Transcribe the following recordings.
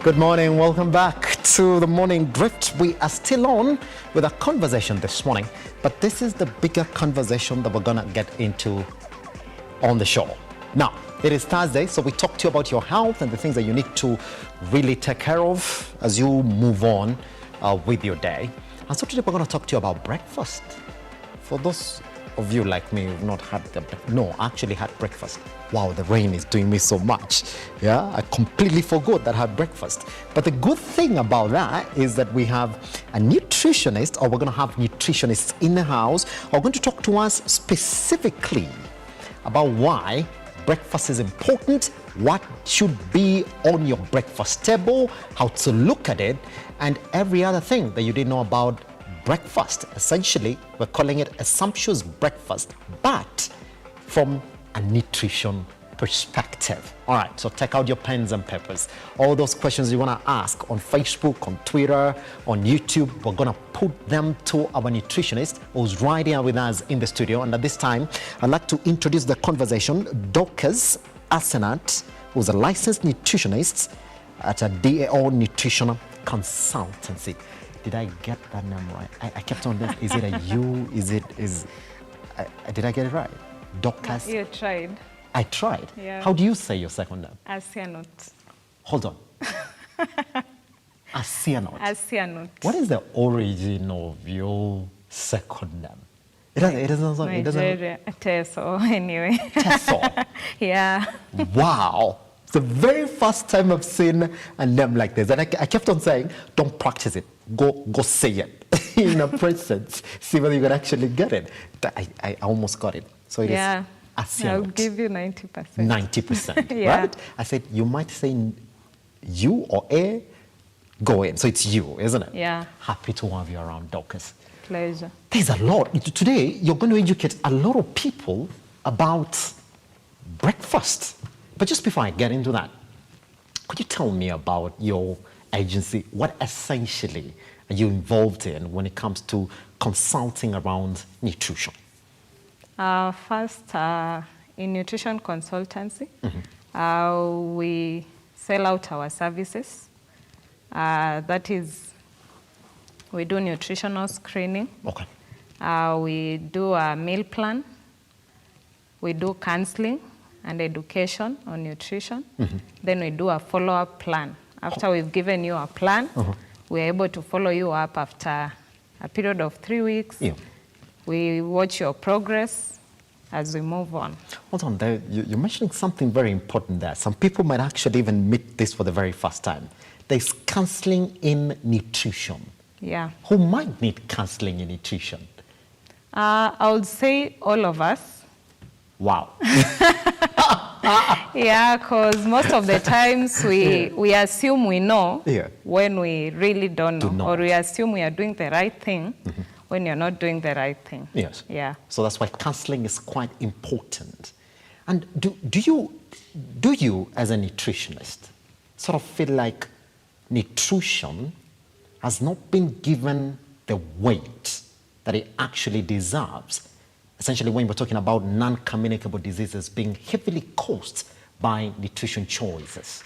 Good morning, welcome back to the Morning Drift. We are still on with a conversation this morning, but this is the bigger conversation that we're gonna get into on the show. Now, it is Thursday, so we talk to you about your health and the things that you need to really take care of as you move on with your day. And so today we're gonna talk to you about breakfast. For those of you like me who've not had actually had breakfast. Wow, the rain is doing me so much. Yeah, I completely forgot that I had breakfast. But the good thing about that is that we have a nutritionist, or we're going to have nutritionists in the house who are going to talk to us specifically about why breakfast is important, what should be on your breakfast table, how to look at it, and every other thing that you didn't know about breakfast. Essentially, we're calling it a sumptuous breakfast, but from a nutrition perspective. All right, so take out your pens and papers. All those questions you want to ask on Facebook, on Twitter, on YouTube, we're going to put them to our nutritionist who's right here with us in the studio. And at this time, I'd like to introduce the conversation, Dorcas Asenat, who's a licensed nutritionist at a DAO Nutritional Consultancy. Did I get that name right? I kept on this. Is it a U? Did I get it right? Dorcas? You tried. I tried? Yeah. How do you say your second name? Asianut. Hold on. Asianut. Asianut. What is the origin of your second name? It doesn't sound... Nigeria. Teso, anyway. Teso? Yeah. Wow. It's the very first time I've seen a name like this. And I kept on saying, don't practice it. Go say it in a presence. See whether you can actually get it. I almost got it. So it is Asianut. I'll give you 90%. 90%, yeah. right? I said, you might say you or A, go in. So it's you, isn't it? Yeah. Happy to have you around, Dorcas. Pleasure. There's a lot. Today, you're going to educate a lot of people about breakfast. But just before I get into that, could you tell me about your agency? What essentially are you involved in when it comes to consulting around nutrition? First, in nutrition consultancy, we sell out our services. That is, we do nutritional screening. Okay. We do a meal plan. We do counseling and education on nutrition. Then we do a follow-up plan. After we've given you a plan, we're able to follow you up after a period of 3 weeks. Yeah. We watch your progress as we move on. Hold on, there, you're mentioning something very important there. Some people might actually even meet this for the very first time. There's counseling in nutrition. Yeah. Who might need counseling in nutrition? I would say all of us. Wow. Yeah, because most of the times we assume we know when we really don't know. Or we assume we are doing the right thing when you're not doing the right thing. Yes. Yeah. So that's why counseling is quite important. And do you as a nutritionist sort of feel like nutrition has not been given the weight that it actually deserves? Essentially, when we're talking about non-communicable diseases being heavily caused by nutrition choices.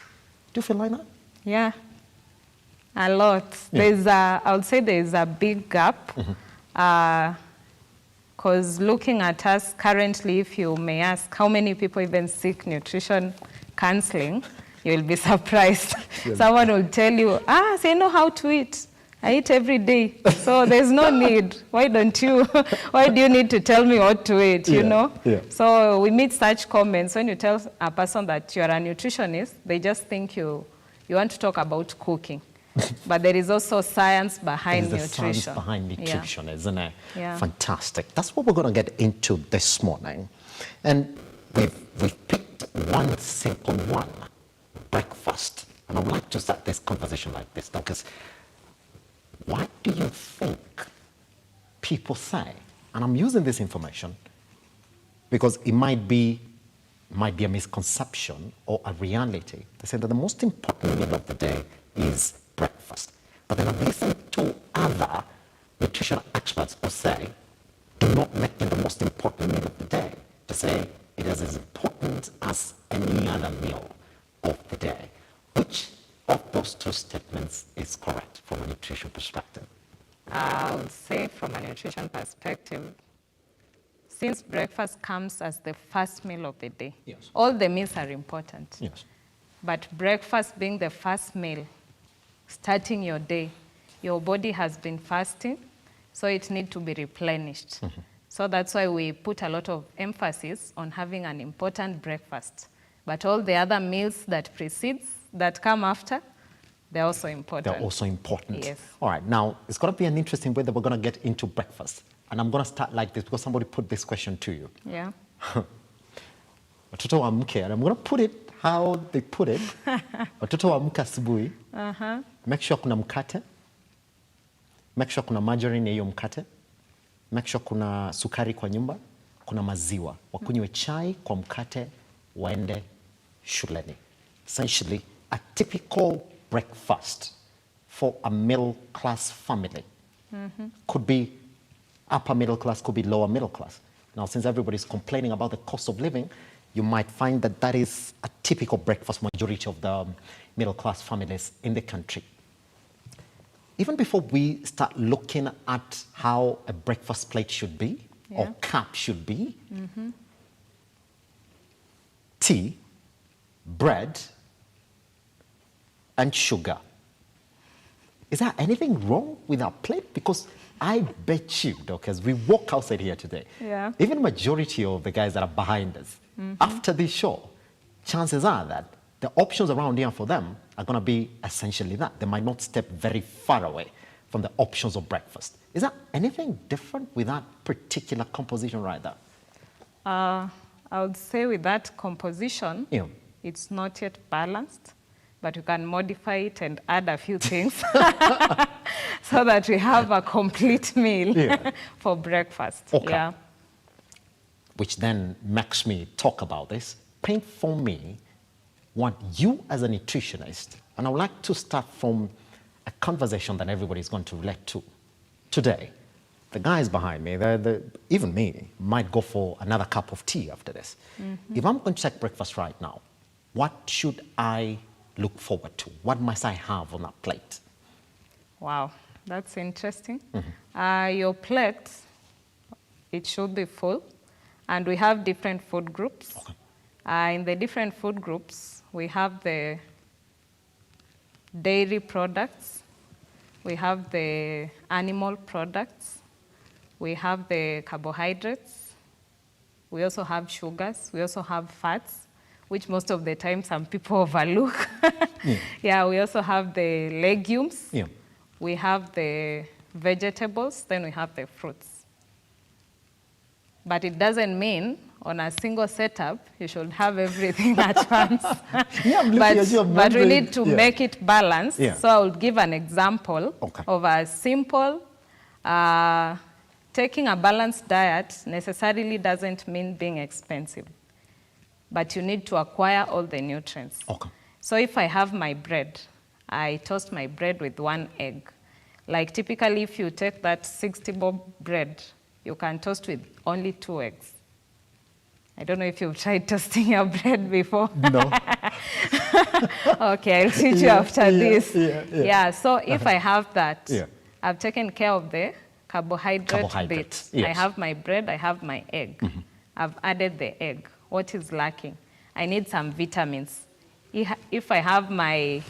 Do you feel like that? Yeah, a lot. Yeah. I would say there's a big gap. Because looking at us currently, if you may ask how many people even seek nutrition counseling, you'll be surprised. Yeah. Someone will tell you, so you know how to eat. I eat every day, so there's no need. Why do you need to tell me what to eat, you know? Yeah. So we meet such comments. When you tell a person that you're a nutritionist, they just think you want to talk about cooking. But there is also science behind nutrition. Science behind nutrition, isn't it? Yeah. Fantastic. That's what we're going to get into this morning. And we've picked one simple one, breakfast. And I would like to start this conversation like this, because what do you think people say? And I'm using this information because it might be a misconception or a reality. They say that the most important meal of the day is breakfast. But then I've listened to other nutritional experts who say, do not make it the most important meal of the day. To say it is as important as any other meal of the day. Which of those two statements is correct from a nutrition perspective? I would say from a nutrition perspective, since breakfast comes as the first meal of the day, Yes. all the meals are important. Yes. But breakfast being the first meal, starting your day, your body has been fasting, so it needs to be replenished. So that's why we put a lot of emphasis on having an important breakfast. But all the other meals that that come after, they're also important. They're also important. Yes. All right, now it's going to be an interesting way that we're going to get into breakfast. And I'm going to start like this because somebody put this question to you. Yeah. Watoto wa mke, and I'm going to put it how they put it. Watoto wa mke asubuhi. Make sure kuna mkate. Make sure kuna margarine ya hiyo mkate. Make sure kuna sukari kwa nyumba. Kuna maziwa. Wakunywe chai kwa mkate waende shuleni. Essentially, a typical breakfast for a middle class family could be upper middle class, could be lower middle class. Now, since everybody's complaining about the cost of living, you might find that that is a typical breakfast for majority of the middle class families in the country. Even before we start looking at how a breakfast plate should be or cup should be, tea, bread, and sugar. Is there anything wrong with our plate? Because I bet you, Doc, as we walk outside here today, even majority of the guys that are behind us, after this show, chances are that the options around here for them are going to be essentially that. They might not step very far away from the options of breakfast. Is there anything different with that particular composition right there? I would say with that composition, it's not yet balanced, but you can modify it and add a few things so that we have a complete meal for breakfast. Okay. Which then makes me talk about this. Paint for me what you as a nutritionist, and I would like to start from a conversation that everybody's going to relate to today. The guys behind me, even me, might go for another cup of tea after this. If I'm going to take breakfast right now, what should I look forward to? What must I have on that plate? Wow, that's interesting. Your plate, it should be full, and we have different food groups. In the different food groups, we have the dairy products, we have the animal products, we have the carbohydrates, we also have sugars, we also have fats, which most of the time some people overlook. We also have the legumes, we have the vegetables, then we have the fruits. But it doesn't mean on a single setup you should have everything at once. But we need to make it balanced. So I will give an example of a simple, taking a balanced diet necessarily doesn't mean being expensive, but you need to acquire all the nutrients. So if I have my bread, I toast my bread with 1 egg. Like typically if you take that 60-bob bread, you can toast with only 2 eggs. I don't know if you've tried toasting your bread before. No. Okay, I'll teach you after this. So if I have that, I've taken care of the carbohydrate bit. I have my bread, I have my egg. I've added the egg. What is lacking? I need some vitamins. If I have my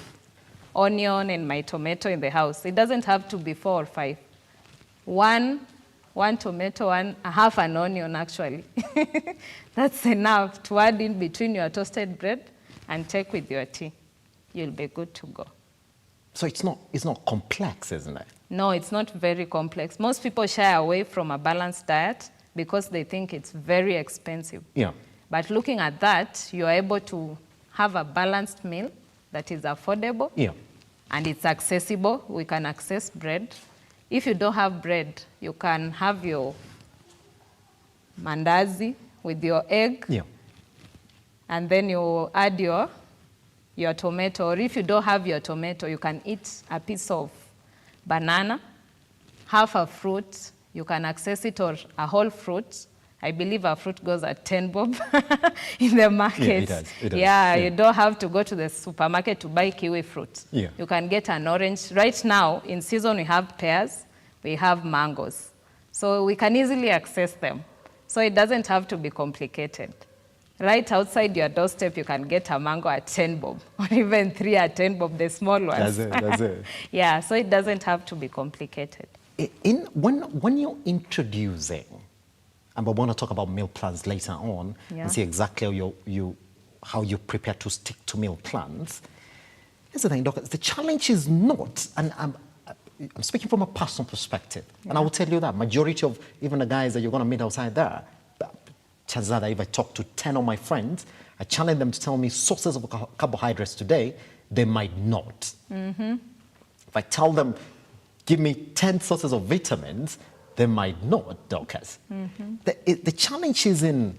onion and my tomato in the house, it doesn't have to be 4 or 5. One tomato, half an onion actually. That's enough to add in between your toasted bread and take with your tea. You'll be good to go. So it's not complex, isn't it? No, it's not very complex. Most people shy away from a balanced diet because they think it's very expensive. But looking at that, you're able to have a balanced meal that is affordable and it's accessible. We can access bread. If you don't have bread, you can have your mandazi with your egg, and then you add your tomato. Or if you don't have your tomato, you can eat a piece of banana, half a fruit, you can access it, or a whole fruit, I believe our fruit goes at 10 bob in the market. Yeah, it does. It does. Yeah, you don't have to go to the supermarket to buy kiwi fruit. Yeah. You can get an orange. Right now, in season, we have pears, we have mangoes. So we can easily access them. So it doesn't have to be complicated. Right outside your doorstep, you can get a mango at 10 bob, or even 3 at 10 bob, the small ones. That's it. Yeah, so it doesn't have to be complicated. When you're introducing, and we want to talk about meal plans later on, and see exactly how you prepare to stick to meal plans. Here's the thing, Doctor, the challenge is not, and I'm speaking from a personal perspective, and I will tell you that majority of even the guys that you're going to meet outside there, chances are that if I talk to 10 of my friends, I challenge them to tell me sources of carbohydrates today, they might not. If I tell them, give me 10 sources of vitamins, they might not, Dorcas. The challenge is in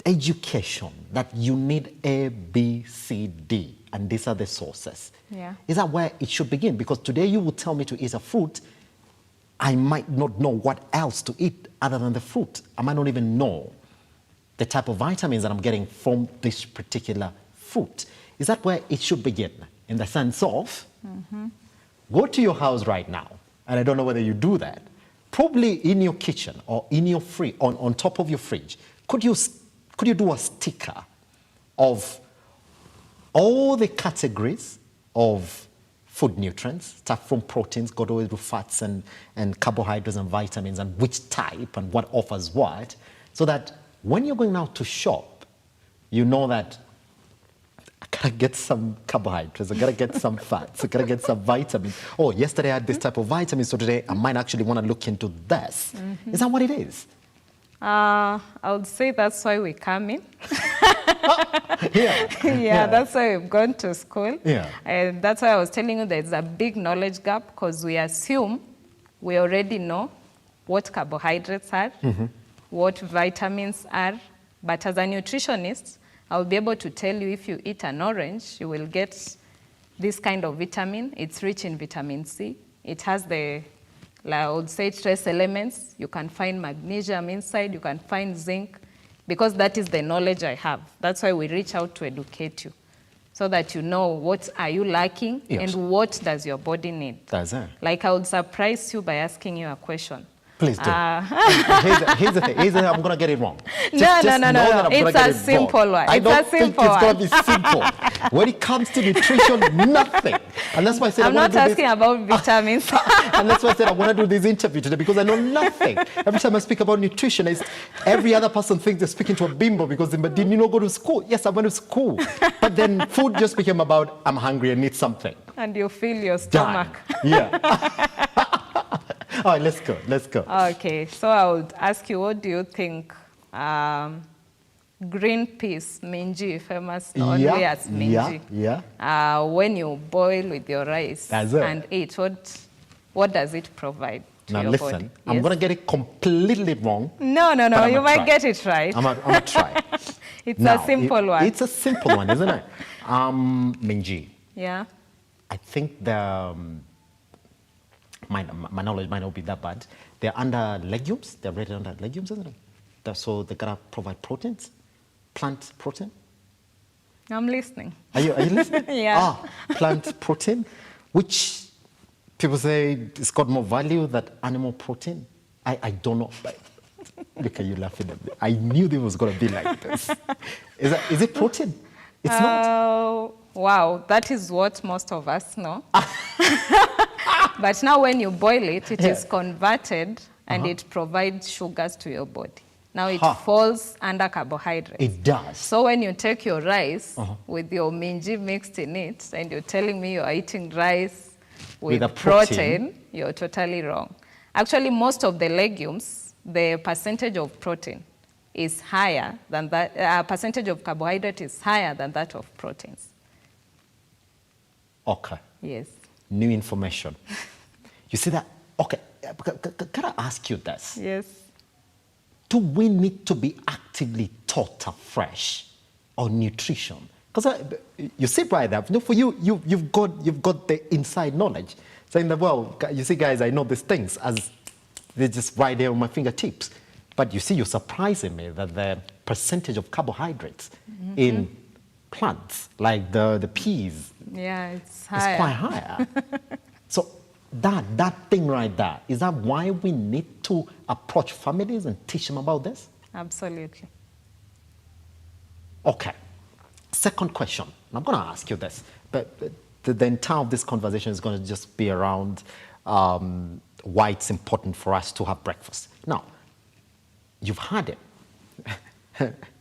education, that you need A, B, C, D, and these are the sources. Yeah. Is that where it should begin? Because today you will tell me to eat a fruit, I might not know what else to eat other than the fruit. I might not even know the type of vitamins that I'm getting from this particular fruit. Is that where it should begin? In the sense of, go to your house right now, and I don't know whether you do that, probably in your kitchen or in your fridge, on top of your fridge, could you do a sticker of all the categories of food nutrients, start from proteins, go all the way to fats and carbohydrates and vitamins, and which type and what offers what, so that when you're going out to shop, you know that I gotta get some carbohydrates, I gotta get some fats, I gotta get some vitamins. Oh, yesterday I had this type of vitamins, so today I might actually want to look into this. Is that what it is? I would say that's why we come in. Yeah. That's why we've gone to school. Yeah. And that's why I was telling you there's a big knowledge gap, because we assume we already know what carbohydrates are, what vitamins are. But as a nutritionist, I'll be able to tell you if you eat an orange, you will get this kind of vitamin. It's rich in vitamin C. It has I would say, trace elements. You can find magnesium inside, you can find zinc, because that is the knowledge I have. That's why we reach out to educate you, so that you know what are you lacking and what does your body need. That's it. Like I would surprise you by asking you a question. Please do. Here's the thing. I'm going to get it wrong. No. It's a simple one. I don't think it's going to be simple. When it comes to nutrition, nothing. And that's why I said I'm not asking about vitamins. And that's why I said I want to do this interview today, because I know nothing. Every time I speak about nutrition, every other person thinks they're speaking to a bimbo, because did you not go to school? Yes, I went to school. But then food just became about, I'm hungry and need something. And you fill your stomach. Done. Yeah. All right, let's go. Okay, so I would ask you, what do you think green peas, minji, famous only as minji, when you boil with your rice and eat, what does it provide to your body? Now listen, I'm going to get it completely wrong. No, you might get it right. I'm going to try. It's a simple one. It's a simple one, isn't it? Minji. Yeah. I think my knowledge might not be that bad. They're under legumes. They're rated under legumes, isn't it? So they gotta provide proteins, plant protein. I'm listening. Are you listening? Yeah. Plant protein, which people say it's got more value than animal protein. I don't know. Look at you laughing at me. I knew this was gonna be like this. Is it protein? It's not. Wow, that is what most of us know. But now when you boil it, it is converted and it provides sugars to your body. Now it falls under carbohydrates. It does. So when you take your rice with your minji mixed in it, and you're telling me you're eating rice with a protein, you're totally wrong. Actually, most of the legumes, the percentage of protein is higher than that, percentage of carbohydrate is higher than that of proteins. Okay. Yes. New information. You see that? Okay. Can I ask you this? Yes. Do we need to be actively taught afresh on nutrition? Because you see right there, for you've got the inside knowledge. Saying that, well, you see, guys, I know these things as they're just right there on my fingertips. But you see, you're surprising me that the percentage of carbohydrates in plants, like the peas, Yeah, it's is higher. quite higher. So that thing right there, is that why we need to approach families and teach them about this? Absolutely. Okay. Second question. I'm going to ask you this, but the entire of this conversation is going to just be around why it's important for us to have breakfast. Now, you've had it.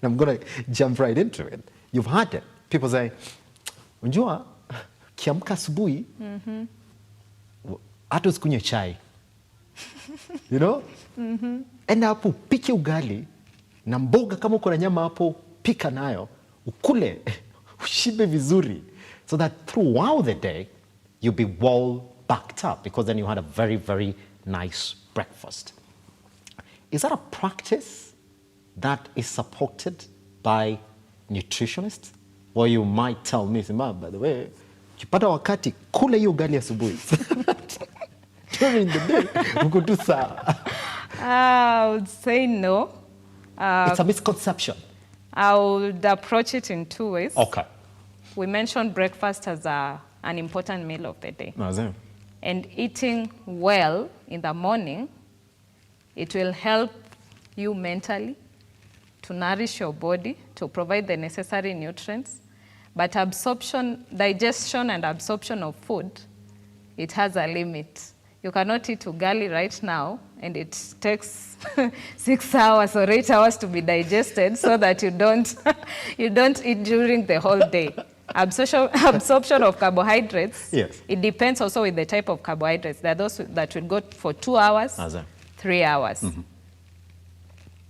I'm going to jump right into it. You've had it. People say, unjua, kiamka asubuhi, hata usikunywe chai. You know? Enda hapo upike ugali na mboga, kama uko na nyama hapo pika nayo, ukule, ushibe vizuri, so that throughout the day you'll be well backed up, because then you had a very, very nice breakfast. Is that a practice that is supported by nutritionists? Or you might tell me, Simba, by the way, ukipata wakati kule hiyo ugali asubuhi. During the day, uko tu sawa. I would say no. It's a misconception. I would approach it in two ways. Okay. We mentioned breakfast as an important meal of the day. And eating well in the morning, it will help you mentally to nourish your body, to provide the necessary nutrients. But digestion and absorption of food, it has a limit. You cannot eat ugali right now, and it takes 6 hours or 8 hours to be digested, so that you don't eat during the whole day. Absorption of carbohydrates, yes, it depends also with the type of carbohydrates. There are those that will go for 2 hours, 3 hours.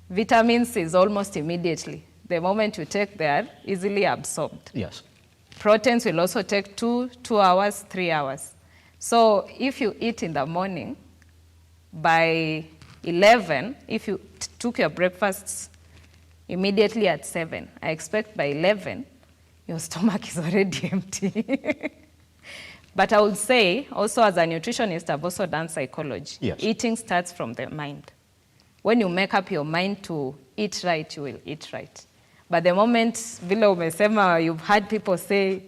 Vitamins is almost immediately. The moment you take, they are easily absorbed. Yes. Proteins will also take 2 hours, 3 hours. So if you eat in the morning, by 11, if you took your breakfast immediately at 7, I expect by 11, your stomach is already empty. But I would say, also as a nutritionist, I've also done psychology. Yes. Eating starts from the mind. When you make up your mind to eat right, you will eat right. But the moment, vile umesema, you've had people say,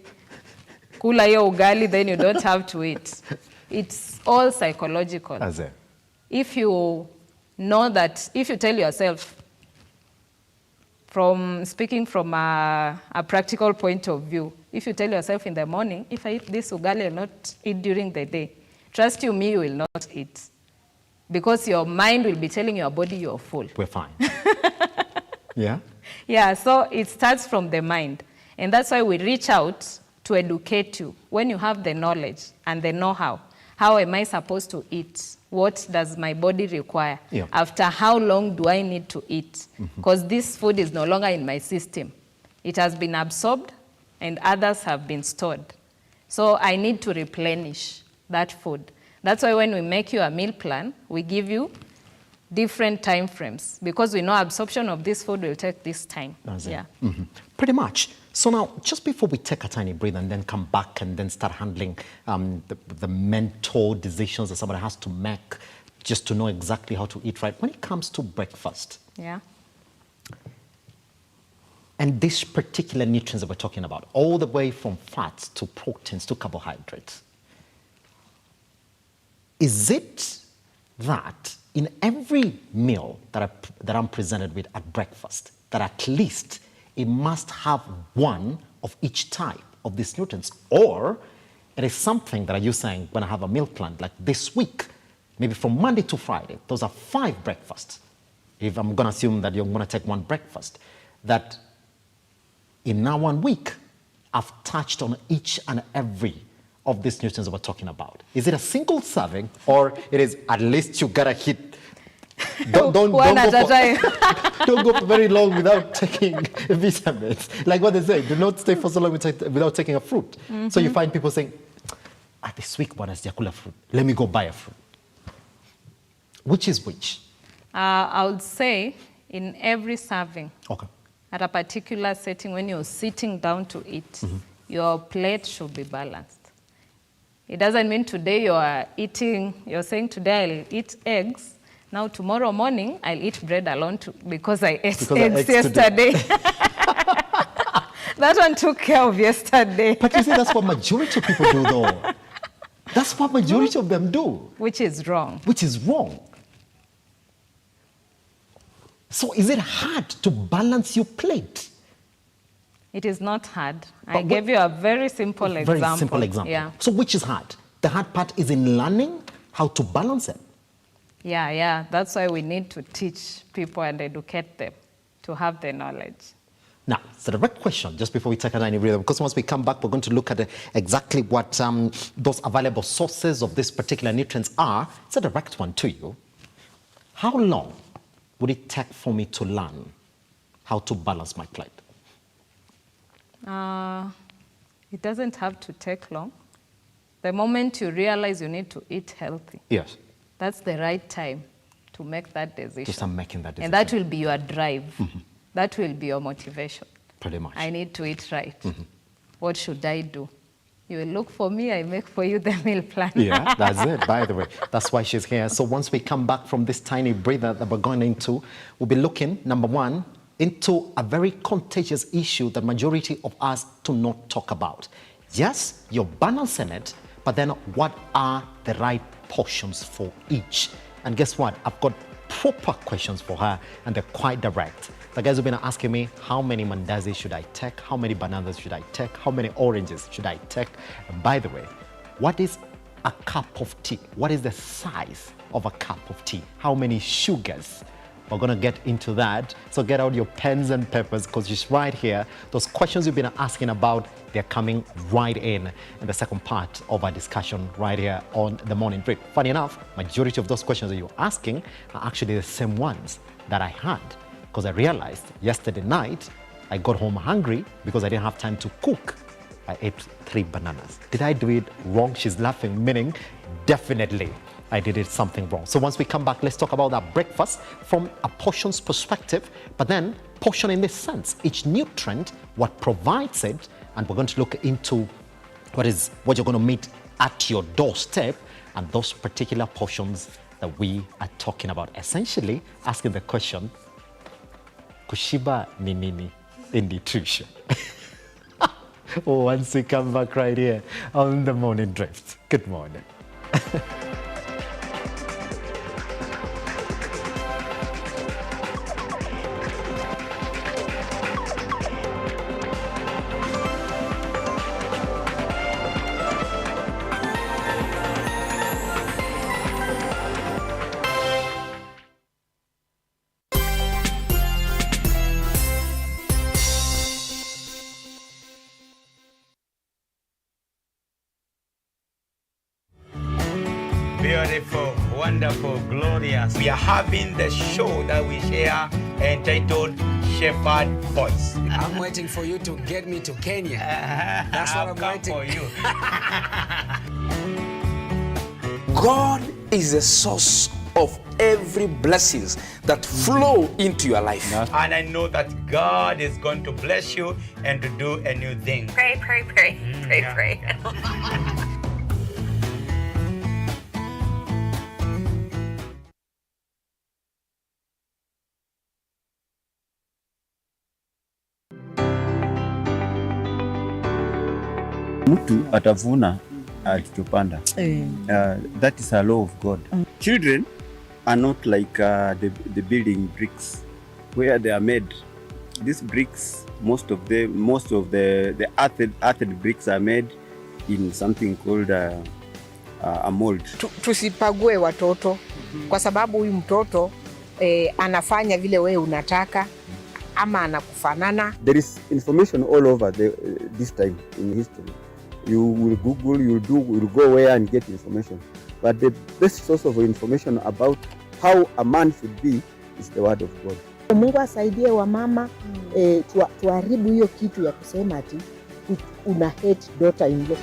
kula hiyo ugali, then you don't have to eat. It's all psychological. If you know that, if you tell yourself, speaking from a practical point of view, if you tell yourself in the morning, if I eat this ugali and not eat during the day, trust you me, you will not eat. Because your mind will be telling your body you're full. We're fine. Yeah? Yeah, so it starts from the mind. And that's why we reach out to educate you. When you have the knowledge and the know-how, how am I supposed to eat? What does my body require? Yeah. After how long do I need to eat? Because this food is no longer in my system. It has been absorbed and others have been stored. So I need to replenish that food. That's why when we make you a meal plan, we give you different time frames, because we know absorption of this food will take this time. Yeah. Pretty much. So now, just before we take a tiny breath and then come back and then start handling the mental decisions that somebody has to make just to know exactly how to eat right, when it comes to breakfast, Yeah. and these particular nutrients that we're talking about, all the way from fats to proteins to carbohydrates, is it that in every meal that I'm presented with at breakfast, that at least it must have one of each type of these nutrients? Or it is something that, are you saying, when I have a meal plan, like this week, maybe from Monday to Friday, those are 5 breakfasts. If I'm going to assume that you're going to take one breakfast, that in now 1 week, I've touched on each and every of these nutrients that we're talking about. Is it a single serving, or it is at least you gotta hit? Don't go for very long without taking vitamins. Like what they say, do not stay for so long without taking a fruit. So you find people saying, this week bwana sijakula fruit, let me go buy a fruit. Which is which? I would say in every serving, okay, at a particular setting, when you're sitting down to eat, your plate should be balanced. It doesn't mean today you're saying today I'll eat eggs, Now tomorrow morning, I'll eat bread alone because I ate Because eggs yesterday. That one took care of yesterday. But you see, that's what majority of people do, though. That's what majority of them do. Which is wrong. Which is wrong. So is it hard to balance your plate? It is not hard. I gave you a very simple example. Very simple example. Yeah. So which is hard? The hard part is in learning how to balance it. Yeah. That's why we need to teach people and educate them to have the knowledge. Now, it's a direct question, just before we take a tiny breather, because once we come back, we're going to look at exactly what those available sources of this particular nutrients are. It's a direct one to you. How long would it take for me to learn how to balance my plate? It doesn't have to take long. The moment you realize you need to eat healthy, yes, that's the right time to make that decision. To start making that decision. And that will be your drive. That will be your motivation. Pretty much. I need to eat right. What should I do? You will look for me, I make for you the meal plan. Yeah, that's it, by the way. That's why she's here. So once we come back from this tiny breather that we're going into, we'll be looking, number one, into a very contagious issue that majority of us do not talk about. Yes, you're balancing it, but then what are the right portions for each? And guess what? I've got proper questions for her, and they're quite direct. The guys have been asking me, how many mandazi should I take? How many bananas should I take? How many oranges should I take? And by the way, what is a cup of tea? What is the size of a cup of tea? How many sugars? We're going to get into that. So get out your pens and papers, because she's right here. Those questions you've been asking about, they're coming right in the second part of our discussion right here on The Morning Drip. Funny enough, majority of those questions that you're asking are actually the same ones that I had, because I realized yesterday night I got home hungry because I didn't have time to cook. I ate 3 bananas. Did I do it wrong? She's laughing, meaning definitely I did it something wrong. So once we come back, let's talk about that breakfast from a portions perspective, but then portion in this sense, each nutrient, what provides it, and we're going to look into what you're going to meet at your doorstep, and those particular portions that we are talking about. Essentially asking the question, kushiba ni nini in nutrition? Once we come back right here on The Morning Drift. Good morning. Beautiful, wonderful, glorious. We are having the show that we share entitled Shepherd Voice. I'm waiting for you to get me to Kenya. That's what I'm waiting for you. God is the source of every blessings that flow into your life. And I know that God is going to bless you and to do a new thing. Pray. Mtu atavuna alichopanda. That is a law of God. Children are not like the building bricks where they are made. These bricks, most of the earthen bricks are made in something called a mold. Tusipague watoto kwa sababu huyu mtoto anafanya vile wewe unataka ama anakufanana. There is information all over this time in history. You will Google, you will go where and get information. But the best source of information about how a man should be is the word of God. Mungu asaidie wa mama tuharibu hiyo kitu ya kusema ati una hate daughter in law.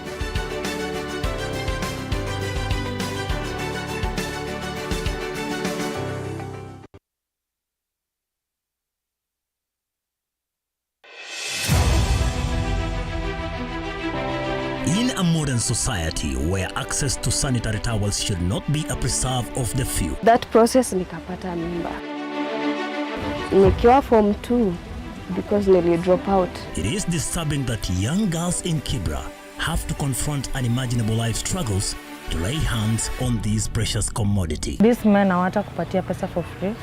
In a modern society where access to sanitary towels should not be a preserve of the few. That process nikapata mimba. Nikiwa form 2 because nili drop out. It is disturbing that young girls in Kibra have to confront unimaginable life struggles to lay hands on this precious commodity. These men hawata kupatia pesa for free.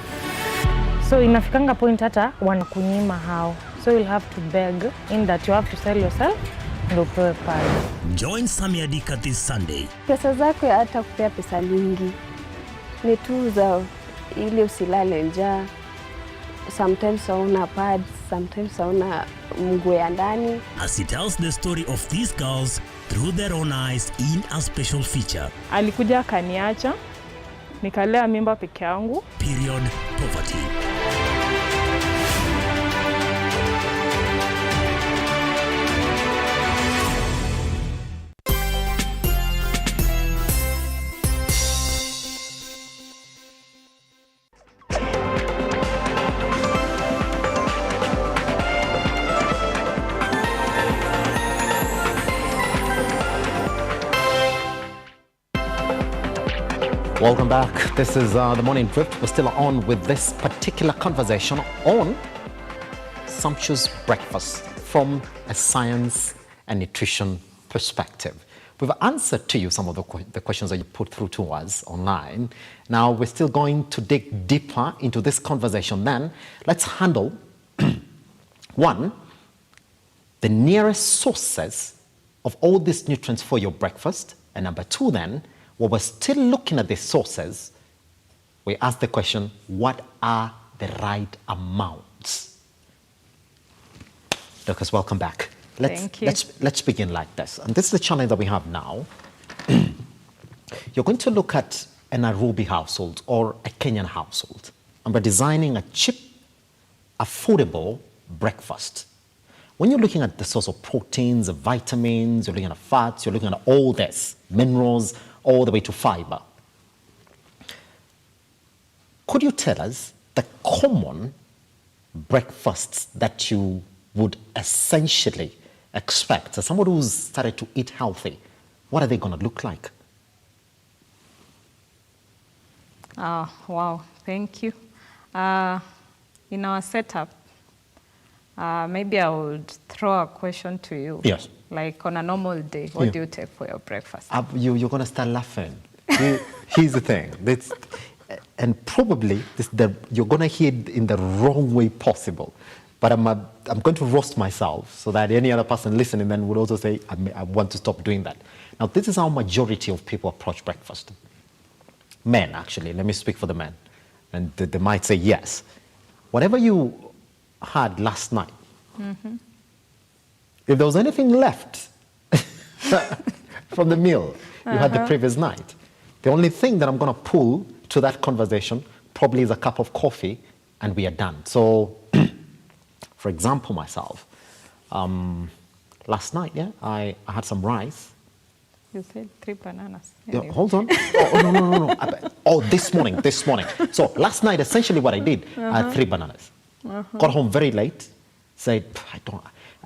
So inafikanga point hata wanakunyima hao. So you'll have to beg in that you have to sell yourself and upewe pale. Join Samia Dika this Sunday. Pesa zako ya hata kupea pesa mingi. Ni tu za ili usilale njaa. Sometimes hauna pads, sometimes hauna nguo ya ndani. As he tells the story of these girls through their own eyes in a special feature. Alikuja akaniacha, nikalea mimba peke yangu. Period poverty. Welcome back. This is the Morning Drift. We're still on with this particular conversation on sumptuous breakfast from a science and nutrition perspective. We've answered to you some of the questions that you put through to us online. Now we're still going to dig deeper into this conversation. Then let's handle one, the nearest sources of all these nutrients for your breakfast, and number two, then, while we're still looking at the sources, we ask the question, what are the right amounts? Dorcas, welcome back. Thank you. Let's begin like this. And this is the challenge that we have now. You're going to look at a Nairobi household or a Kenyan household, and we're designing a cheap, affordable breakfast. When you're looking at the source of proteins, of vitamins, you're looking at fats, you're looking at all this, minerals, all the way to fiber. Could you tell us the common breakfasts that you would essentially expect as somebody who's started to eat healthy? What are they going to look like? Wow, thank you. In our setup, maybe I would throw a question to you. Yes. Like on a normal day, what do you take for your breakfast? You're going to start laughing. Here's the thing. And probably you're going to hear it in the wrong way possible. But I'm going to roast myself so that any other person listening then would also say, I want to stop doing that. Now, this is how majority of people approach breakfast. Men, actually. Let me speak for the men. And they might say yes. Whatever you had last night, if there was anything left from the meal you had the previous night, the only thing that I'm going to pull to that conversation probably is a cup of coffee and we are done. So, for example, myself, last night, I had some rice. You said 3 bananas. Yeah, hold on. No. This morning. So last night, essentially what I did, I had 3 bananas. Got home very late, said,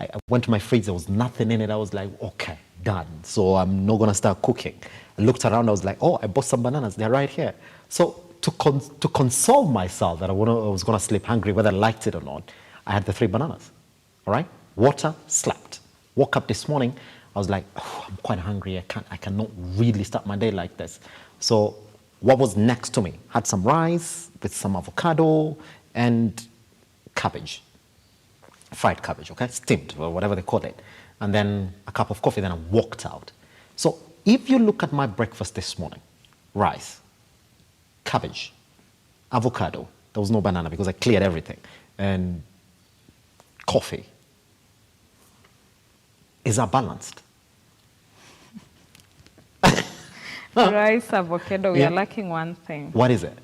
I went to my fridge, there was nothing in it. I was like, okay, done. So I'm not going to start cooking. I looked around, I was like, oh, I bought some bananas. They're right here. So to console myself that I was going to sleep hungry, whether I liked it or not, I had the 3 bananas. All right? Water, slept. Woke up this morning, I was like, oh, I'm quite hungry. I cannot really start my day like this. So what was next to me? Had some rice with some avocado and cabbage. Fried cabbage, okay? Steamed, or whatever they call it. And then a cup of coffee, then I walked out. So if you look at my breakfast this morning, rice, cabbage, avocado, there was no banana because I cleared everything, and coffee. Is that balanced? Rice, avocado, we are lacking one thing. What is it?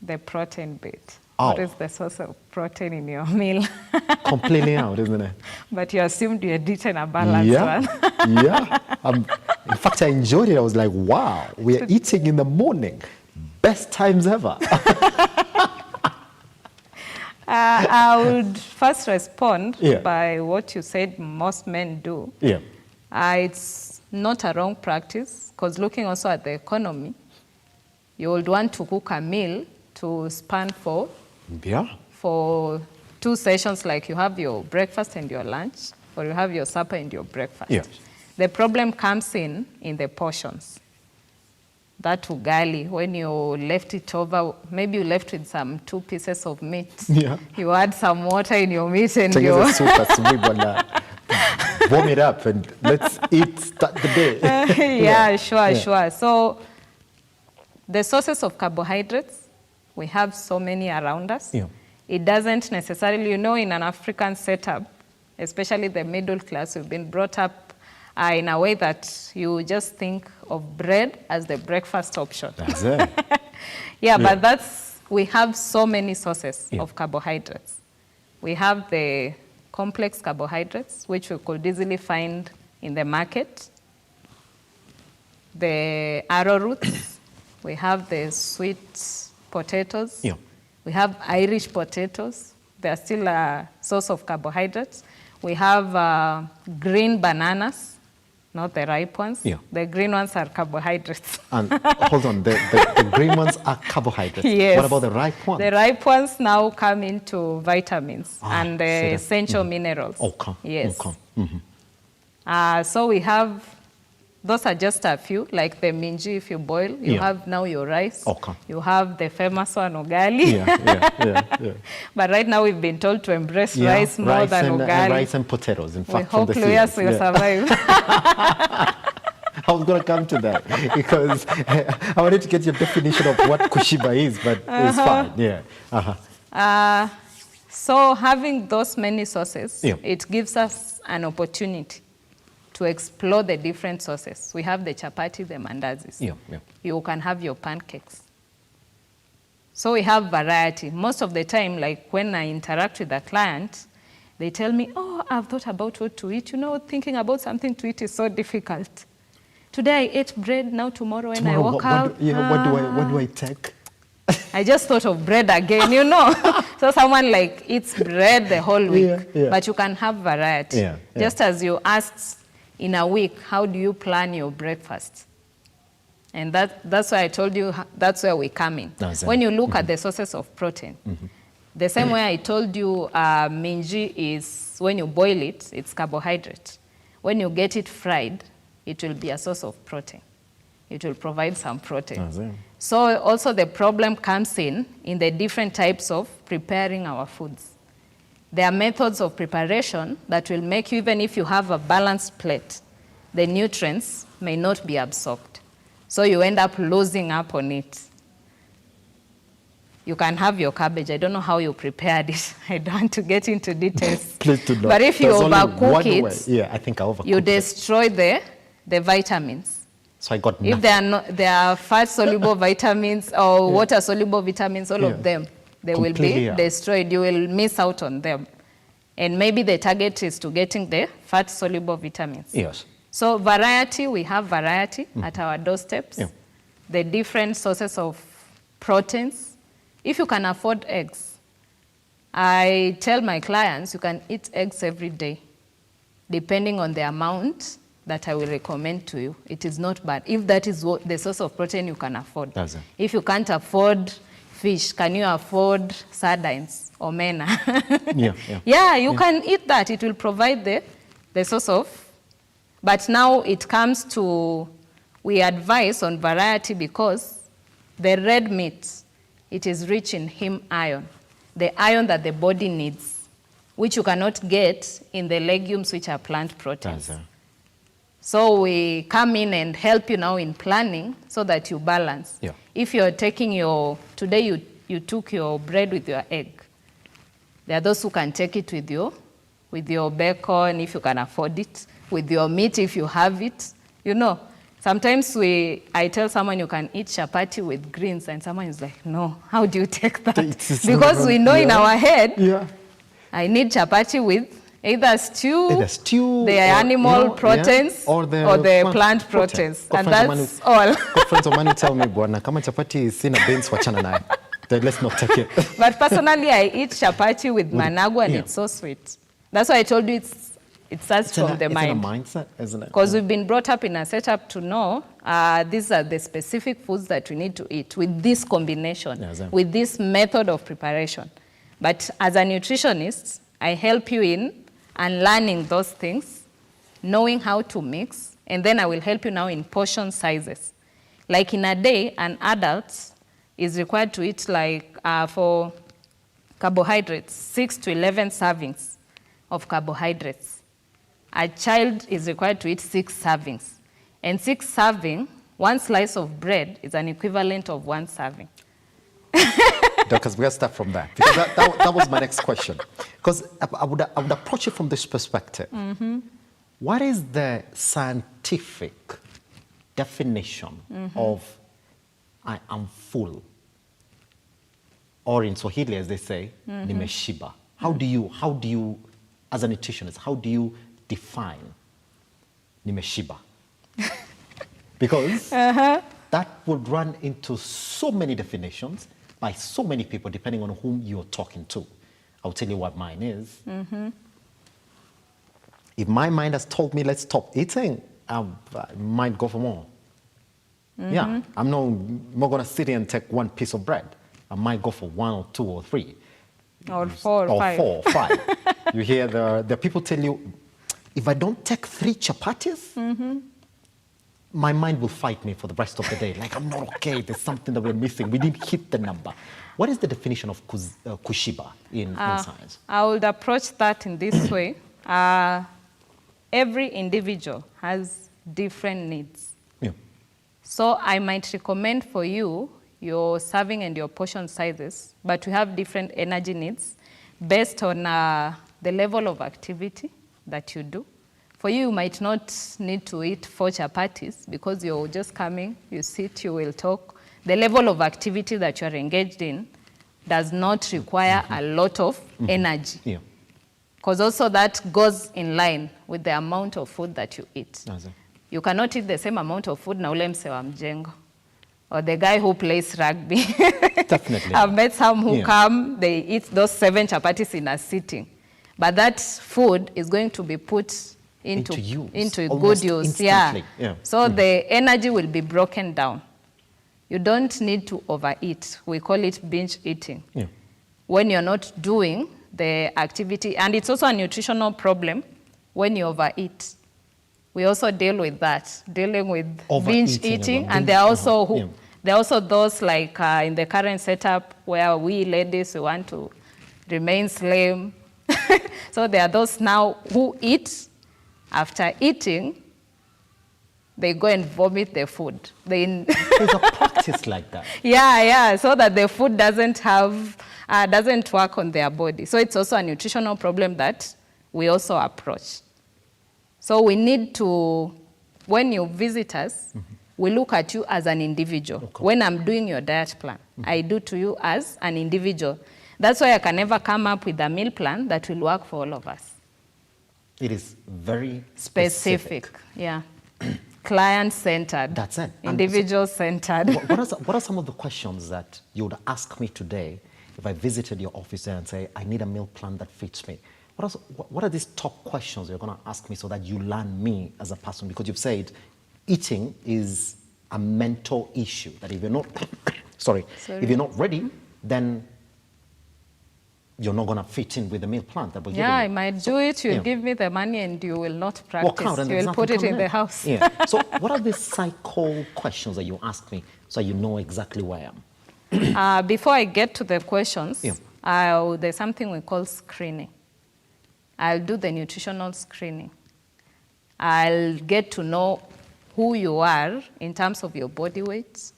The protein bit. Oh. What is the source of protein in your meal? Completely out, isn't it? But you assumed you had eaten a balanced one. Yeah. In fact, I enjoyed it. I was like, wow, we're eating in the morning. Best times ever. I would first respond by what you said most men do. Yeah. It's not a wrong practice, because looking also at the economy, you would want to cook a meal to span for 2 sessions, like you have your breakfast and your lunch, or you have your supper and your breakfast. Yes. The problem comes in the portions. That ugali, when you left it over, maybe you left with some 2 pieces of meat. Yeah. You add some water in your meat and Tengeza soup asubuhi bwana. Warm it up and let's eat, start the day. Yeah, sure. So the sources of carbohydrates, we have so many around us. Yeah. It doesn't necessarily, in an African setup, especially the middle class, we've been brought up in a way that you just think of bread as the breakfast option. That's it. Yeah, but we have so many sources of carbohydrates. We have the complex carbohydrates, which we could easily find in the market. The arrowroots, we have the sweet potatoes. Yeah. We have Irish potatoes. They are still a source of carbohydrates. We have green bananas, not the ripe ones. Yeah. The green ones are carbohydrates. And hold on, the green ones are carbohydrates. Yes. What about the ripe ones? The ripe ones now come into vitamins and see that. essential minerals. Okay. Yes. Okay. Mm-hmm. So we have, those are just a few, like the minji, if you boil, you have now your rice. Okay. You have the famous one, ugali. Yeah. But right now we've been told to embrace rice more than ugali. Rice and potatoes, in fact, We from hope the Luyas seeds. will survive. I was going to come to that because I wanted to get your definition of what kushiba is, but it's fine. Yeah. So having those many sources, Yeah. it gives us an opportunity to explore the different sources. We have the chapati, the mandazis. Yeah. You can have your pancakes. So we have variety. Most of the time, like when I interact with a client, they tell me, oh, I've thought about what to eat. Thinking about something to eat is so difficult. Today I ate bread, now tomorrow when I walk out. What do I take? I just thought of bread again, So someone like eats bread the whole week, but you can have variety. Just as you asked in a week, how do you plan your breakfast? And that's why I told you that's where we come in. When you look at the sources of protein, the same way I told you minji is, when you boil it, it's carbohydrate. When you get it fried, it will be a source of protein. It will provide some protein. So also the problem comes in the different types of preparing our foods. There are methods of preparation that will make you, even if you have a balanced plate, the nutrients may not be absorbed. So you end up losing up on it. You can have your cabbage. I don't know how you prepared it. I don't want to get into details. Please do not. But if you overcook it, I think I overcooked you it. destroy the vitamins. So I got nothing. If there are fat-soluble vitamins or water-soluble vitamins, all of them, they will be destroyed. You will miss out on them. And maybe the target is to getting the fat-soluble vitamins. Yes. So variety, we have variety at our doorsteps. The different sources of proteins. If you can afford eggs, I tell my clients you can eat eggs every day, depending on the amount that I will recommend to you. It is not bad. If that is the source of protein you can afford. If you can't afford fish, can you afford sardines, omena? You can eat that. It will provide the source of. But now it comes to, we advise on variety because the red meat, it is rich in heme iron, the iron that the body needs, which you cannot get in the legumes, which are plant proteins. So we come in and help you now in planning so that you balance. If you're taking today you took your bread with your egg. There are those who can take it with your bacon, if you can afford it, with your meat, if you have it. Sometimes I tell someone you can eat chapati with greens, and someone is like, no, how do you take that? Because we know in our head, I need chapati with either stew, the animal proteins, or the plant proteins. And that's all. Friends of mine who tell me, bwana, kama chapati is sina beans, wachana nayo. Then let's not take it. But personally, I eat chapati with managu, and it's so sweet. That's why I told you It starts from the mind. It's a mindset, isn't it? Because we've been brought up in a setup to know these are the specific foods that we need to eat with this combination, with this method of preparation. But as a nutritionist, I help you in unlearning those things, knowing how to mix, and then I will help you now in portion sizes. Like in a day, an adult is required to eat like for carbohydrates, 6 to 11 servings of carbohydrates. A child is required to eat 6 servings. And 6 serving, one slice of bread is an equivalent of 1 serving. Because we'll start from that. Because that was my next question. Because I would approach it from this perspective. What is the scientific definition of I am full? Or in Swahili, as they say, nimeshiba. How do you, as a nutritionist, how do you define nimeshiba? Because that would run into so many definitions by so many people, depending on whom you're talking to. I'll tell you what mine is. If my mind has told me, let's stop eating, I might go for more. Yeah, I'm not going to sit here and take 1 piece of bread. I might go for 1 or 2 or 3. Or 4 or 5. 4 or 5. You hear the people tell you, if I don't take 3 chapatis, my mind will fight me for the rest of the day. Like, I'm not okay. There's something that we're missing. We didn't hit the number. What is the definition of kushiba in science? I would approach that in this way. Every individual has different needs. Yeah. So I might recommend for you your serving and your portion sizes, but we have different energy needs based on the level of activity that you do. For you, you might not need to eat 4 chapatis because you're just coming, you sit, you will talk. The level of activity that you're engaged in does not require a lot of energy. Yeah. Because also that goes in line with the amount of food that you eat. You cannot eat the same amount of food na ule mse wa mjengo, or the guy who plays rugby. Definitely. I've met some who come, they eat those 7 chapatis in a sitting. But that food is going to be put into good use. Yeah. So the energy will be broken down. You don't need to overeat. We call it binge eating. Yeah. When you're not doing the activity, and it's also a nutritional problem when you overeat. We also deal with that, dealing with binge eating, and there are also those like in the current setup where we ladies we want to remain slim. So there are those now who eat. After eating, they go and vomit the food. There's a practice like that. Yeah, so that the food doesn't work on their body. So it's also a nutritional problem that we also approach. So we need to, when you visit us, we look at you as an individual. Okay. When I'm doing your diet plan, I do to you as an individual. That's why I can never come up with a meal plan that will work for all of us. It is very specific. Yeah. Client-centered. That's it. Individual-centered. What are some of the questions that you would ask me today if I visited your office there and say, I need a meal plan that fits me? What are these top questions you're going to ask me so that you learn me as a person? Because you've said eating is a mental issue, that if you're not, if you're not ready, then you're not going to fit in with the meal plan that we're giving you. I might do it, you'll give me the money and you will not practice. You will put it in the house. Yeah. So what are the cycle questions that you ask me so you know exactly where I am? Before I get to the questions, there's something we call screening. I'll do the nutritional screening. I'll get to know who you are in terms of your body weight,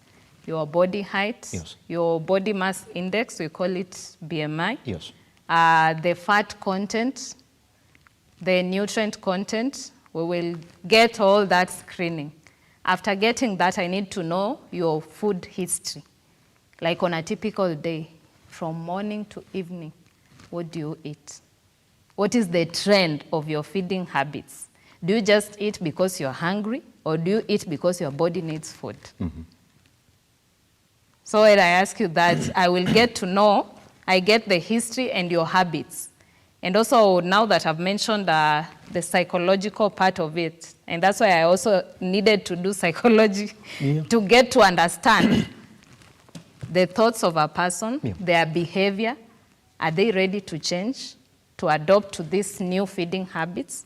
your body height, your body mass index, we call it BMI, the fat content, the nutrient content. We will get all that screening. After getting that, I need to know your food history. Like on a typical day, from morning to evening, what do you eat? What is the trend of your feeding habits? Do you just eat because you're hungry, or do you eat because your body needs food? So when I ask you that, I will get to know, I get the history and your habits. And also, now that I've mentioned the psychological part of it, and that's why I also needed to do psychology to get to understand the thoughts of a person, their behavior. Are they ready to change, to adopt to these new feeding habits?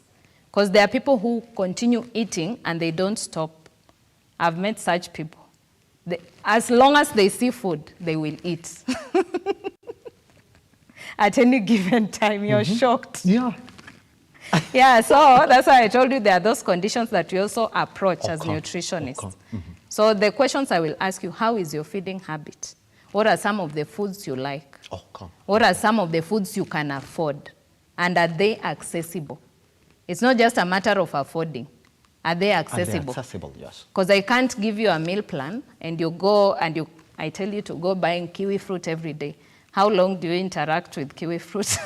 Because there are people who continue eating and they don't stop. I've met such people. As long as they see food, they will eat. At any given time, you're shocked. Yeah. Yeah, so that's why I told you there are those conditions that we also approach as nutritionists. So the questions I will ask you, how is your feeding habit? What are some of the foods you like? What are some of the foods you can afford? And are they accessible? It's not just a matter of affording. Are they accessible? Are they accessible, yes. Because I can't give you a meal plan and you go and I tell you to go buying kiwi fruit every day. How long do you interact with kiwi fruit?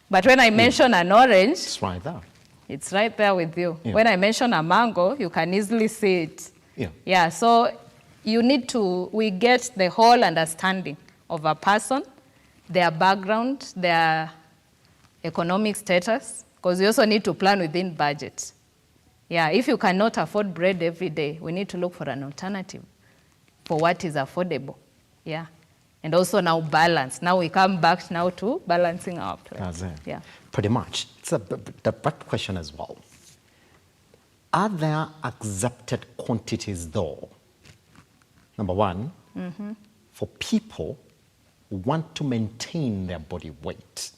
But when I mention an orange, it's right there. It's right there with you. When I mention a mango, you can easily see it. Yeah, so you need to, we get the whole understanding of a person, their background, their economic status, because you also need to plan within budget. Yeah, if you cannot afford bread every day, we need to look for an alternative for what is affordable. Yeah. And also now balance. Now we come back now to balancing our plate. That's it. Yeah. Pretty much. It's the back question as well. Are there accepted quantities though? Number one, for people who want to maintain their body weight,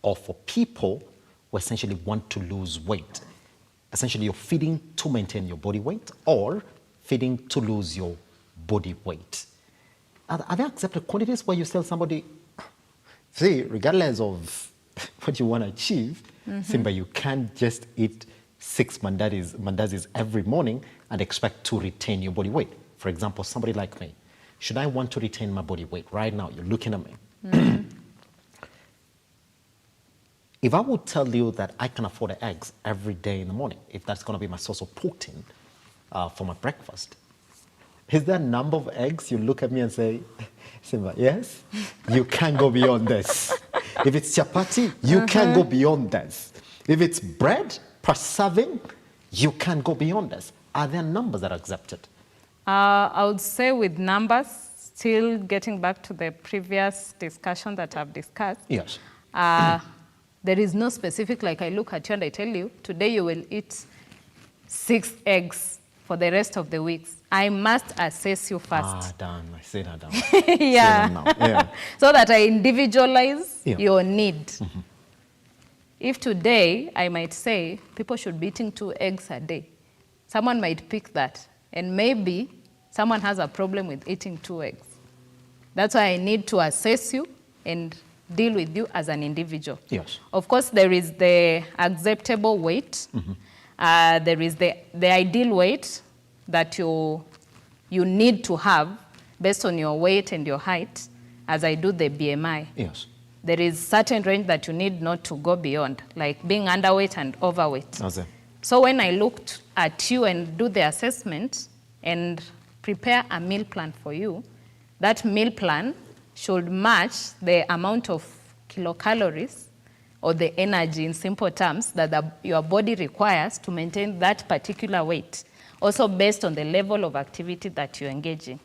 or for people who essentially want to lose weight. Essentially, you're feeding to maintain your body weight or feeding to lose your body weight. Are there accepted quantities where you tell somebody, see, regardless of what you want to achieve, Simba, you can't just eat 6 mandazis every morning and expect to retain your body weight. For example, somebody like me, should I want to retain my body weight right now? You're looking at me. If I would tell you that I can afford eggs every day in the morning, if that's going to be my source of protein for my breakfast, is there a number of eggs you look at me and say, Simba, yes, you can't go beyond this. If it's chapati, you can't go beyond this. If it's bread per serving, you can't go beyond this. Are there numbers that are accepted? I would say with numbers, still getting back to the previous discussion that I've discussed. Yes. There is no specific, like I look at you and I tell you, today you will eat 6 eggs for the rest of the weeks. I must assess you first. Done. I say that down. Yeah. So that I individualize your need. If today I might say people should be eating 2 eggs a day, someone might pick that. And maybe someone has a problem with eating 2 eggs. That's why I need to assess you and deal with you as an individual. Yes. Of course, there is the acceptable weight. There is the ideal weight that you need to have based on your weight and your height, as I do the BMI. Yes. There is certain range that you need not to go beyond, like being underweight and overweight. That's it. So when I looked at you and do the assessment and prepare a meal plan for you, that meal plan should match the amount of kilocalories or the energy, in simple terms, that your body requires to maintain that particular weight, also based on the level of activity that you engage in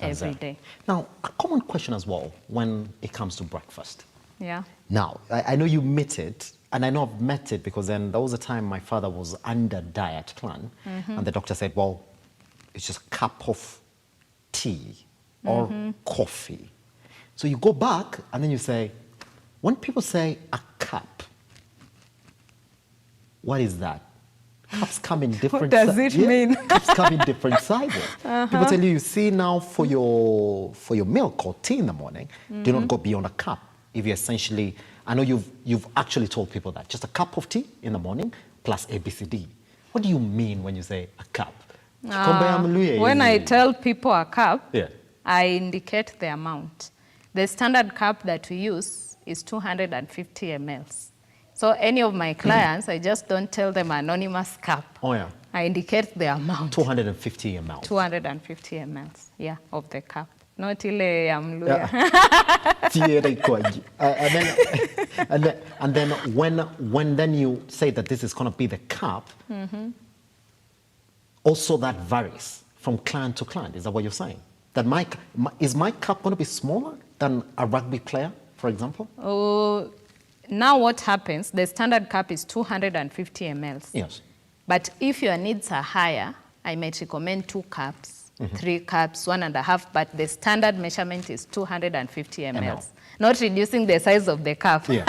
every day. Now, a common question as well when it comes to breakfast. Yeah. Now, I know you met it, and I know I've met it because then there was a time my father was under diet plan, and the doctor said, well, it's just a cup of tea or coffee. So you go back and then you say, when people say a cup, what is that? Cups come in different sizes. What does it mean? Cups come in different sizes. People tell you see now for your milk or tea in the morning, do not go beyond a cup. If you essentially, I know you've actually told people that, just a cup of tea in the morning plus ABCD. What do you mean when you say a cup? When I tell people a cup, I indicate the amount. The standard cup that we use is 250 mLs. So any of my clients, I just don't tell them anonymous cup. Oh, yeah. I indicate the amount. 250 ml. 250 mLs, yeah, of the cup. not ile ya Mluya. Tea inaitwaje? And then when then you say that this is going to be the cup, also that varies from clan to clan. Is that what you're saying? That is my cup going to be smaller than a rugby player, for example? Oh, now what happens, the standard cup is 250 ml. Yes. But if your needs are higher, I might recommend 2 cups, 3 cups, 1.5, but the standard measurement is 250 ml. Not reducing the size of the cup. Yeah.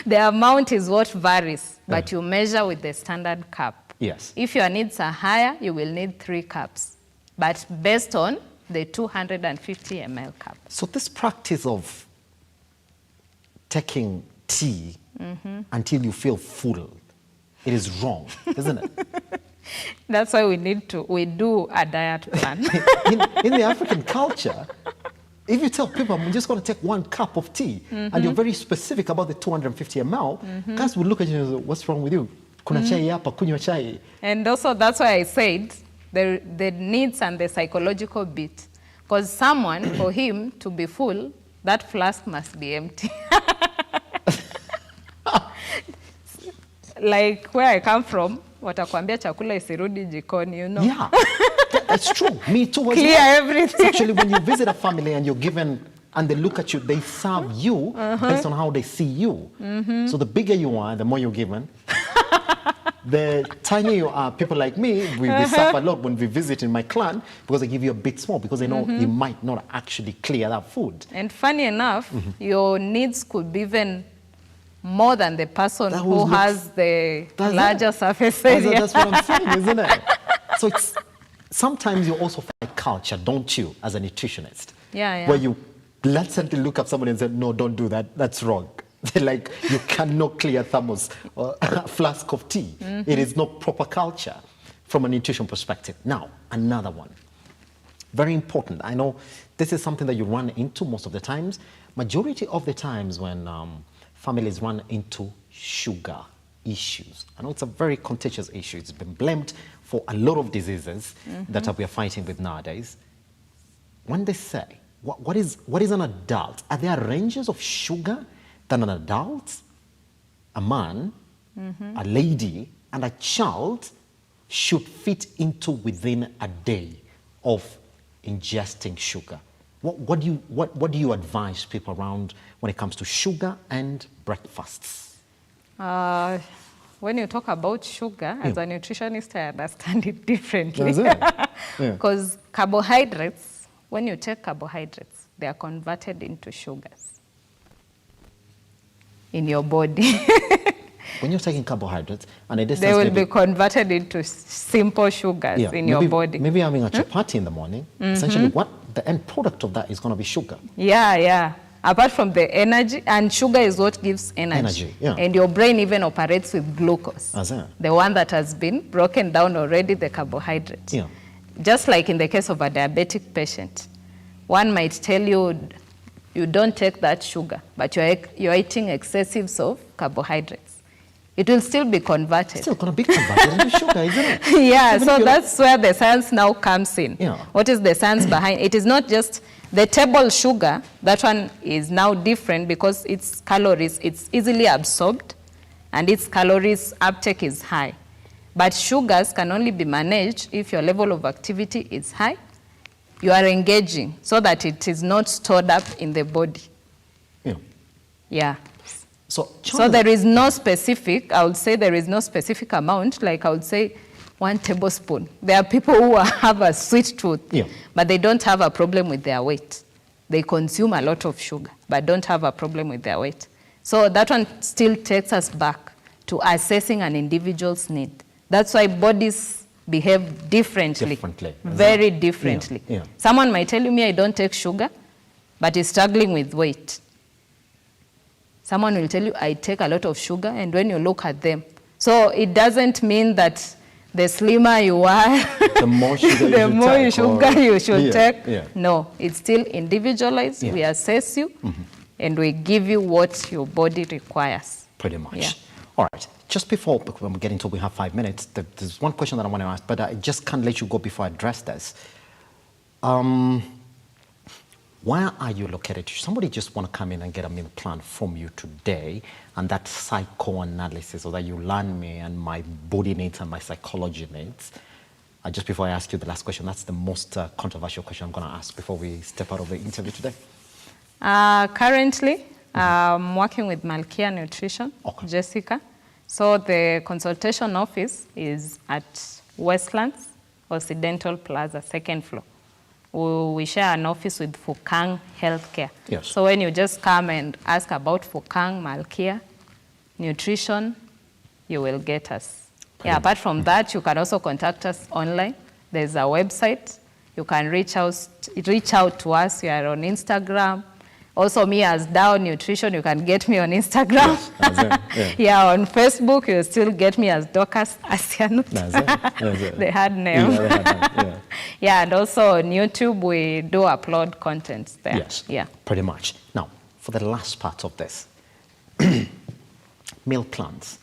The amount is what varies, but you measure with the standard cup. Yes. If your needs are higher, you will need 3 cups, but based on the 250 ml cup. So this practice of taking tea until you feel full, it is wrong, isn't it? That's why we do a diet plan. in the African culture, if you tell people, I'm just going to take 1 cup of tea, and you're very specific about the 250 ml, guys will look at you and say, what's wrong with you? Kuna chai hapa, kunywa chai. And also, that's why I said the needs and the psychological bit. Because someone, for him to be full, that flask must be empty. Like where I come from, watakwambia chakula isirudi jikoni, you know. Yeah, that's true. Me too. Clear everything. Actually, when you visit a family and you're given, and they look at you, they serve you based on how they see you. So the bigger you are, the more you're given. The tinier you are, people like me, we suffer a lot when we visit in my clan because they give you a bit small because they know you might not actually clear that food. And funny enough, your needs could be even more than the person who has the larger surface area. That's what I'm saying, isn't it? So it's, sometimes you also find culture, don't you, as a nutritionist? Yeah. Where you blatantly look at someone and say, no, don't do that, that's wrong. They're like, you cannot clear thermos or a flask of tea. It is not proper culture from a nutrition perspective. Now, another one. Very important. I know this is something that you run into most of the times. Majority of the times when families run into sugar issues. I know it's a very contagious issue. It's been blamed for a lot of diseases that we are fighting with nowadays. When they say, what is an adult? Are there ranges of sugar that an adult, a man, a lady, and a child should fit into within a day of ingesting sugar? What do you advise people around when it comes to sugar and breakfasts? When you talk about sugar, as a nutritionist, I understand it differently. Because carbohydrates, when you take carbohydrates, they are converted into sugars in your body. When you're taking carbohydrates, and they will be converted into simple sugars in your body. Maybe having a chapati in the morning, essentially what the end product of that is going to be sugar. Yeah. Apart from the energy, and sugar is what gives energy. And your brain even operates with glucose, the one that has been broken down already, the carbohydrate. Just like in the case of a diabetic patient, one might tell you, you don't take that sugar, but you're eating excessives of carbohydrates. It will still be converted. It's still going to be converted into sugar, isn't it? Yeah, so that's where the science now comes in. What is the science behind it? It is not just the table sugar. That one is now different because its calories, it's easily absorbed and its calories uptake is high. But sugars can only be managed if your level of activity is high. You are engaging so that it is not stored up in the body. Yeah. So there is no specific, I would say there is no specific amount, like I would say 1 tablespoon. There are people who have a sweet tooth, but they don't have a problem with their weight. They consume a lot of sugar, but don't have a problem with their weight. So that one still takes us back to assessing an individual's need. That's why bodies behave differently. Very differently. Someone might tell me I don't take sugar, but is struggling with weight. Someone will tell you, I take a lot of sugar, and when you look at them. So it doesn't mean that the slimmer you are, the more sugar, you should take. No, it's still individualized. We assess you, and we give you what your body requires. Pretty much. All right. Just before we get into, we have 5 minutes, there's one question that I want to ask, but I just can't let you go before I address this. Where are you located? Somebody just want to come in and get a meal plan from you today, and that psychoanalysis, or that you learn me and my body needs and my psychology needs. Just before I ask you the last question, that's the most controversial question I'm going to ask before we step out of the interview today. Currently, I'm working with Malkia Nutrition, Jessica. So the consultation office is at Westlands, Occidental Plaza, second floor. We share an office with Fukang Healthcare. Yes. So when you just come and ask about Fukang, Malkia, Nutrition, you will get us. Yeah, apart from that, you can also contact us online. There's a website. You can reach out to us. We are on Instagram. Also, me as Dow Nutrition, you can get me on Instagram. Yes, yeah, on Facebook, you'll still get me as Dorcas Asianut. The hard name. Yeah, and also on YouTube, we do upload content there. Yes, yeah, pretty much. Now, for the last part of this, meal plans.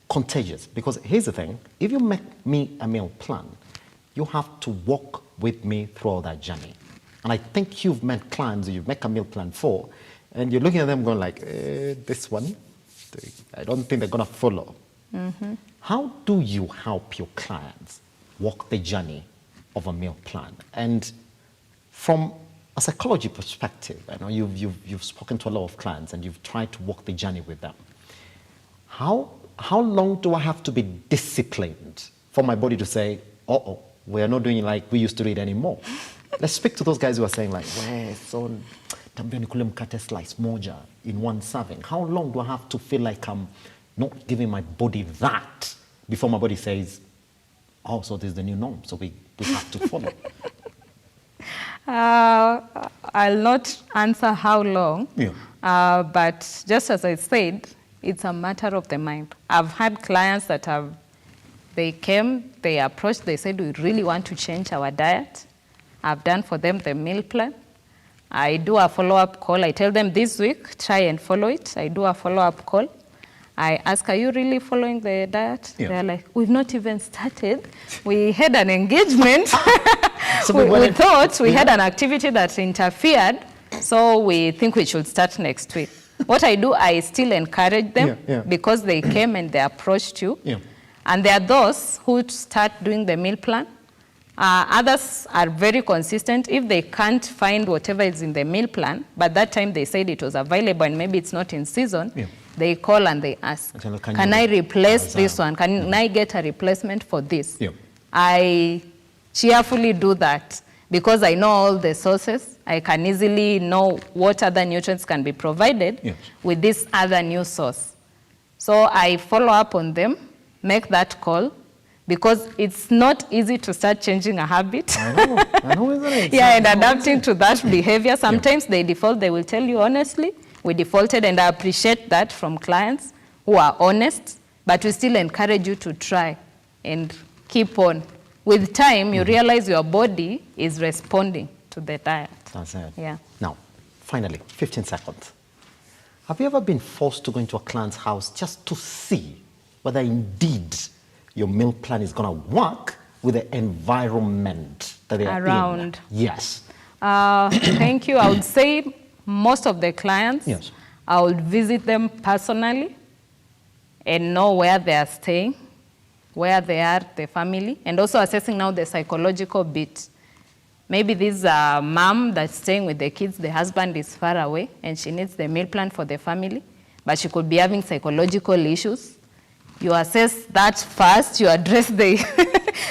Contagious, because here's the thing, if you make me a meal plan, you have to walk with me throughout that journey. And I think you've met clients you make a meal plan for, and you're looking at them going like, this one, I don't think they're going to follow. Mm-hmm. How do you help your clients walk the journey of a meal plan? And from a psychology perspective, I know you've spoken to a lot of clients and you've tried to walk the journey with them. How long do I have to be disciplined for my body to say, we are not doing it like we used to do it anymore? Let's speak to those guys who are saying like, so tambia nikule mkate slice moja in one serving. How long do I have to feel like I'm not giving my body that before my body says, so this is the new norm, so we have to follow? I'll not answer how long, but just as I said, it's a matter of the mind. I've had clients that they came, they approached, they said, we really want to change our diet. I've done for them the meal plan. I do a follow-up call. I tell them this week, try and follow it. I do a follow-up call. I ask, are you really following the diet? Yeah. They're like, we've not even started. We had an engagement. So we thought we had an activity that interfered, so we think we should start next week. What I do, I still encourage them because they came and they approached you. Yeah. And there are those who start doing the meal plan. Others are very consistent. If they can't find whatever is in the meal plan, but that time they said it was available and maybe it's not in season, they call and they ask, can I replace this one? Can I get a replacement for this? Yeah. I cheerfully do that because I know all the sources. I can easily know what other nutrients can be provided with this other new source. So I follow up on them, make that call, because it's not easy to start changing a habit. I know, isn't it? And adapting to that behavior. Sometimes they default, they will tell you honestly, we defaulted, and I appreciate that from clients who are honest, but we still encourage you to try and keep on. With time, you realize your body is responding to the diet. That's it. Yeah. Now, finally, 15 seconds. Have you ever been forced to go into a client's house just to see whether indeed your meal plan is going to work with the environment that they are in? Yes. Thank you. I would say most of the clients, I would visit them personally and know where they are staying, where they are, the family, and also assessing now the psychological bit. Maybe this is a mom that's staying with the kids, the husband is far away, and she needs the meal plan for the family, but she could be having psychological issues. You assess that first, you address the,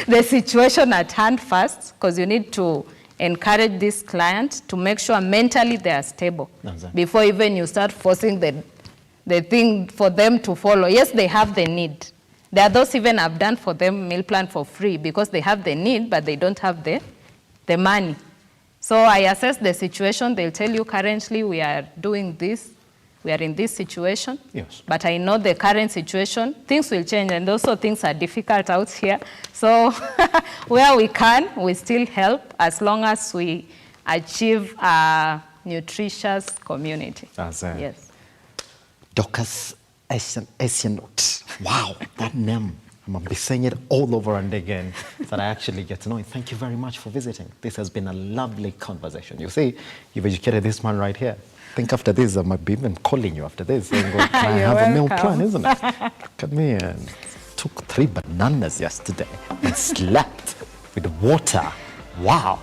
the situation at hand first, because you need to encourage this client to make sure mentally they are stable before even you start forcing the thing for them to follow. Yes, they have the need. There are those even I've done for them meal plan for free because they have the need, but they don't have the money. So I assess the situation. They'll tell you currently we are doing this. We are in this situation. Yes. But I know the current situation. Things will change, and also things are difficult out here. So where we can, we still help as long as we achieve a nutritious community. That's it. Yes. Dorcas Asianut. Wow, that name. I'm be saying it all over and again so that I actually get to know it. Thank you very much for visiting. This has been a lovely conversation. You see, you've educated this man right here. I think after this, I might be even calling you after this. Saying, well, can I have a meal plan, isn't it? Look at me. And took 3 bananas yesterday and slept with water. Wow.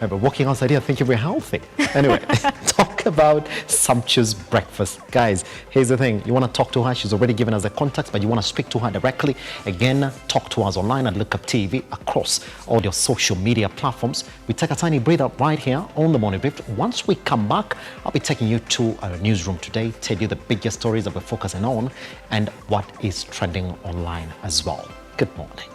I've been walking outside here thinking we're healthy. Anyway, talk about Sumptuous breakfast. Guys, here's the thing. You want to talk to her. She's already given us the contacts, but you want to speak to her directly. Again, talk to us online at Lookuptv across all your social media platforms. We take a tiny breather right here on the Morning Brief. Once we come back, I'll be taking you to our newsroom today, tell you the biggest stories that we're focusing on and what is trending online as well. Good morning.